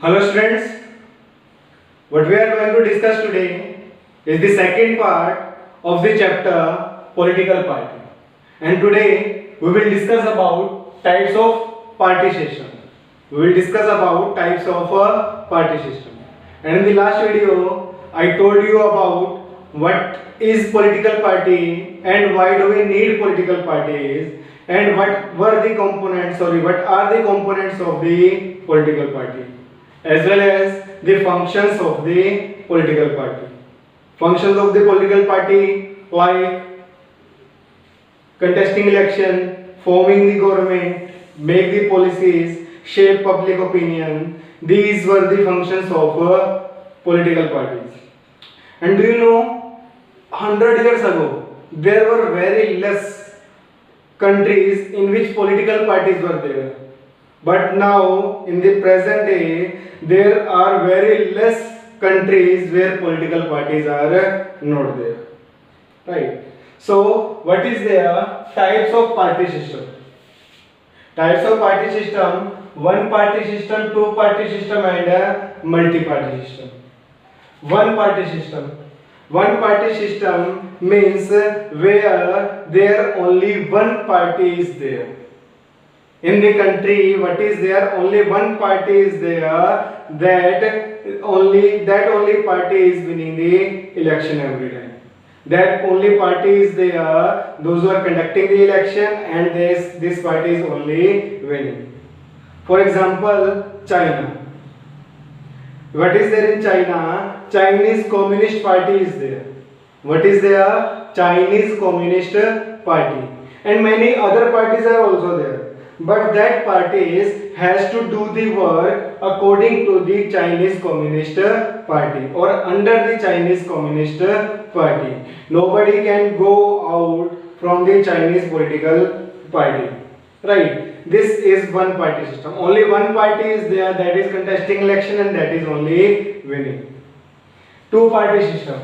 Hello students, what we are going to discuss today is the second part of the chapter Political Party. And today we will discuss about types of party system. We will discuss about types of a party system. And in the last video I told you about what is political party and why do we need political parties and what are the components of the political party, as well as the functions of the political party. Functions of the political party like contesting election, forming the government, make the policies, shape public opinion. These were the functions of political parties. And do you know, 100 years ago, there were very less countries in which political parties were there. But now, in the present day, there are very less countries where political parties are not there. Right? So, what is there? Types of party system. Types of party system: one party system, two party system, and a multi-party system. One party system. One party system means where there only one party is there. In the country, what is there? Only one party is there. That only party is winning the election every time. That only party is there. Those who are conducting the election, and this party is only winning. For example, China. What is there in China? Chinese Communist Party is there. What is there? Chinese Communist Party. And many other parties are also there. But that party has to do the work according to the Chinese Communist Party or under the Chinese Communist Party. Nobody can go out from the Chinese political party. Right? This is one party system. Only one party is there, that is contesting election, and that is only winning. Two party system.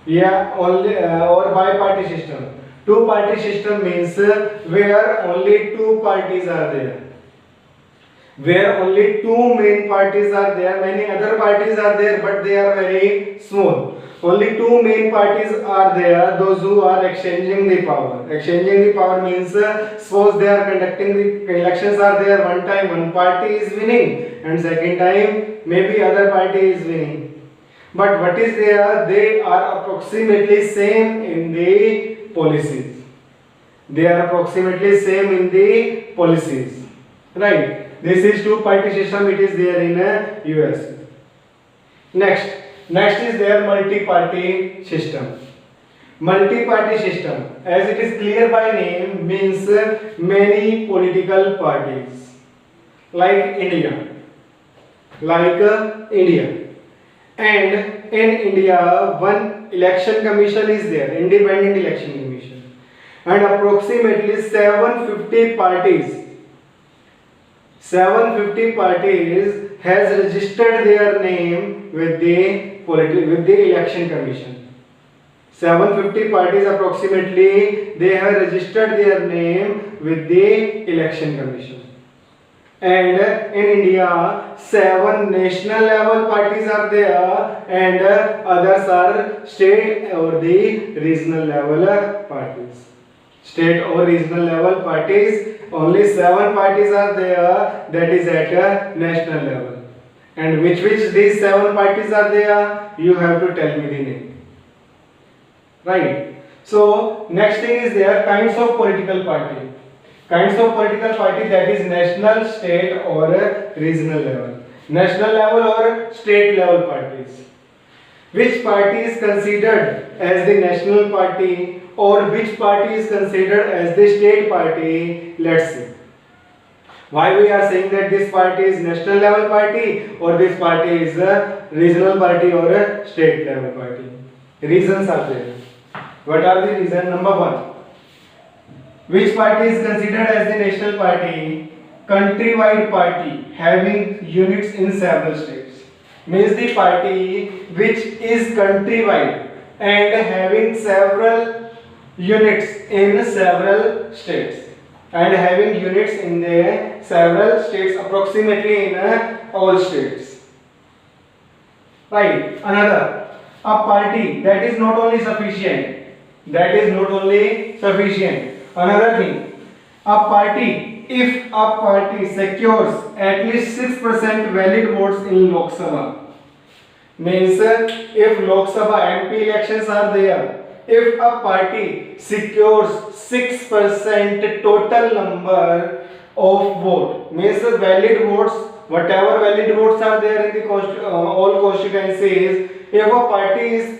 Or bi-party system. Two party system means where only two parties are there. Where only two main parties are there. Many other parties are there, but they are very small. Only two main parties are there, those who are exchanging the power. Exchanging the power means suppose they are conducting the elections are there, one time one party is winning and second time maybe other party is winning. But what is there? They are approximately same in the policies. They are approximately same in the policies. Right? This is two party system, it is there in US. Next is their multi-party system. Multi-party system, as it is clear by name, means many political parties. Like India. And in India, one election commission is there, independent election commission. And approximately 750 parties has registered their name with the election commission. 750 parties approximately, they have registered their name with the election commission. And in India, 7 national level parties are there, and others are state or the regional level parties. State or regional level parties, only 7 parties are there, that is at a national level. And which these 7 parties are there, you have to tell me the name. Right? So, next thing is there, kinds of political party. Kinds of political party, that is national, state or regional level. National level or state level parties. Which party is considered as the national party or which party is considered as the state party? Let's see. Why we are saying that this party is national level party or this party is a regional party or a state level party? Reasons are there. What are the reasons? Number 1. Which party is considered as the national party? Countrywide party having units in several states. Means the party which is countrywide and having several units in several states. And having units in the several states, approximately in all states. Right. Another, a party that is not only sufficient. That is not only sufficient. Another thing, a party, if a party secures at least 6% valid votes in Lok Sabha, means if Lok Sabha MP elections are there, if a party secures 6% total number of vote, means valid votes, whatever valid votes are there in the all constituencies, if a party is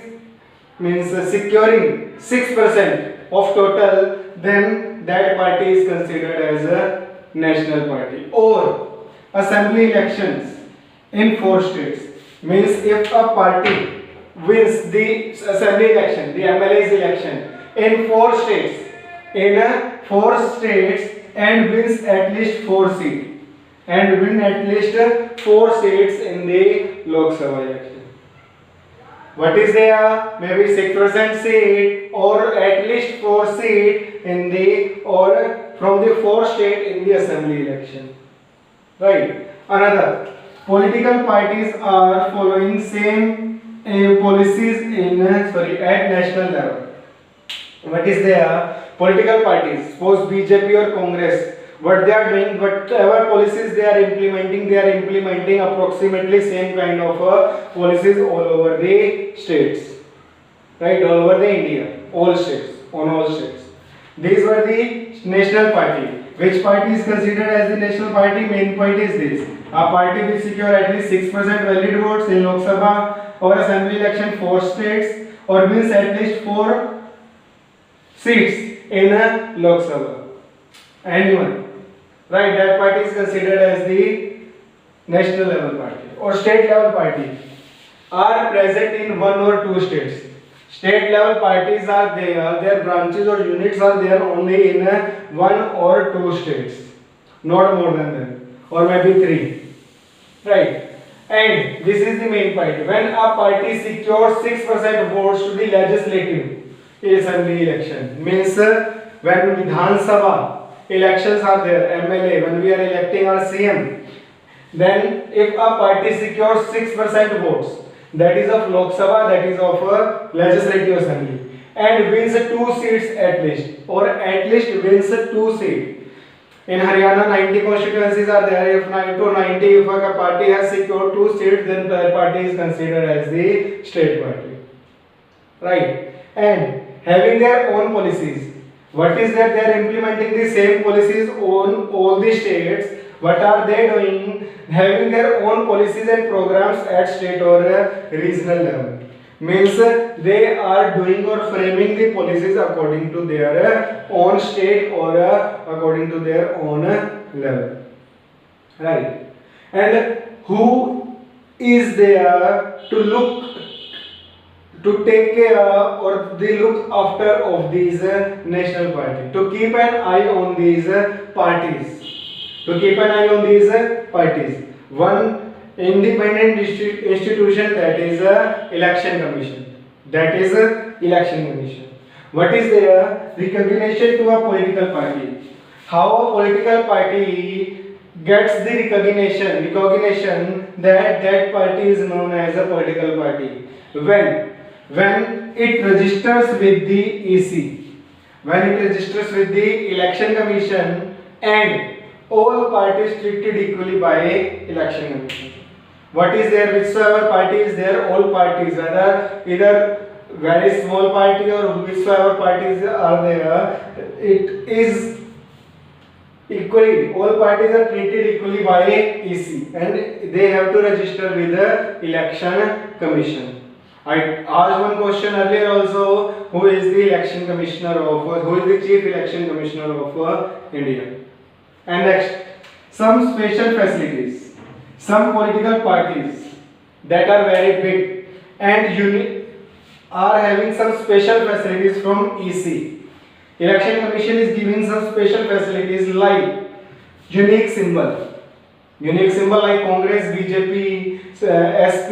means securing 6% of total, then that party is considered as a national party. Or assembly elections in 4 states, means if a party wins the assembly election, the MLA's election in 4 states, and wins at least 4 seats, and win at least 4 seats in the Lok Sabha election. What is there? Maybe 6% seat or at least 4 seat in the or from the 4 state in the assembly election. Right. Another, political parties are following same policies in at national level. What is there? Political parties, suppose BJP or Congress, what they are doing, whatever policies they are implementing approximately same kind of policies all over the states, right? All over the India, all states, on all states. These were the national party. Which party is considered as the national party? Main point is this: a party will secure at least 6% valid votes in Lok Sabha or assembly election 4 states, or wins at least 4 seats in a Lok Sabha. Anyone. Right, that party is considered as the national level party. Or state level party are present in 1 or 2 states. State level parties are there, their branches or units are there only in 1 or 2 states, not more than that, or maybe 3. Right. And this is the main point. When a party secures 6% votes to the legislative assembly election, means when Vidhan Sabha elections are there, MLA, when we are electing our CM, then if a party secures 6% votes, that is of Lok Sabha, that is of a legislative assembly, and wins 2 seats at least, or at least wins 2 seats. In Haryana, 90 constituencies are there. If 9 to 90, if a party has secured 2 seats, then that party is considered as the state party. Right? And having their own policies. What is that? They are implementing the same policies on all the states. What are they doing? Having their own policies and programs at state or regional level. Means they are doing or framing the policies according to their own state or according to their own level. Right. And who is there to take care or the look after of these national parties, to keep an eye on these parties, one independent institution, that is election commission. What is their recognition to a political party? How a political party gets the recognition that that party is known as a political party? When it registers with the EC, when it registers with the election commission, and all parties treated equally by election commission. What is there? Whichsoever party is there, all parties, whether either very small party or whichsoever parties are there, it is equally, all parties are treated equally by EC, and they have to register with the election commission. I asked one question earlier also, who is the election commissioner of, who is the chief election commissioner of India? And next, some special facilities. Some political parties that are very big and are having some special facilities from EC. Election Commission is giving some special facilities like unique symbol like Congress, BJP, SP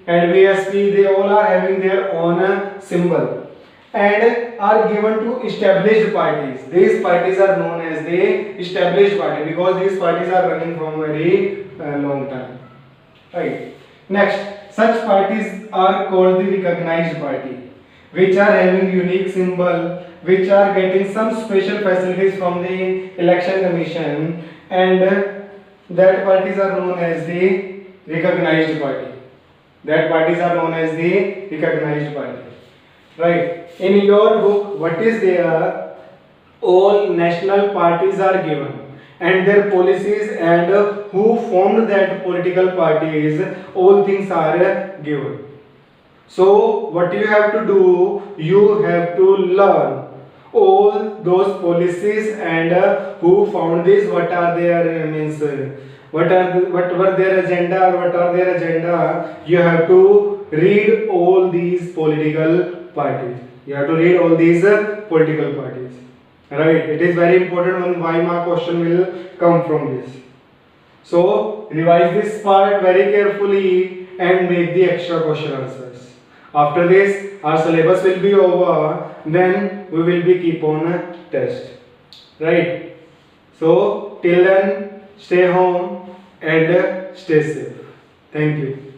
and VSP, they all are having their own symbol and are given to established parties. These parties are known as the established party because these parties are running from very long time. Right. Next, such parties are called the recognized party, which are having unique symbol, which are getting some special facilities from the election commission, and that parties are known as the recognized party. That parties are known as the recognized party. Right. In your book, what is there? All national parties are given and their policies and who formed that political parties, all things are given. So what you have to do, you have to learn all those policies and who found this, what are their what were their agenda or what are their agenda. You have to read all these political parties. You have to read all these political parties. Right? It is very important. One why mark question will come from this. So revise this part very carefully and make the extra question answers. After this, our syllabus will be over. Then we will be keep on test. Right? So till then, stay home and stay safe. Thank you.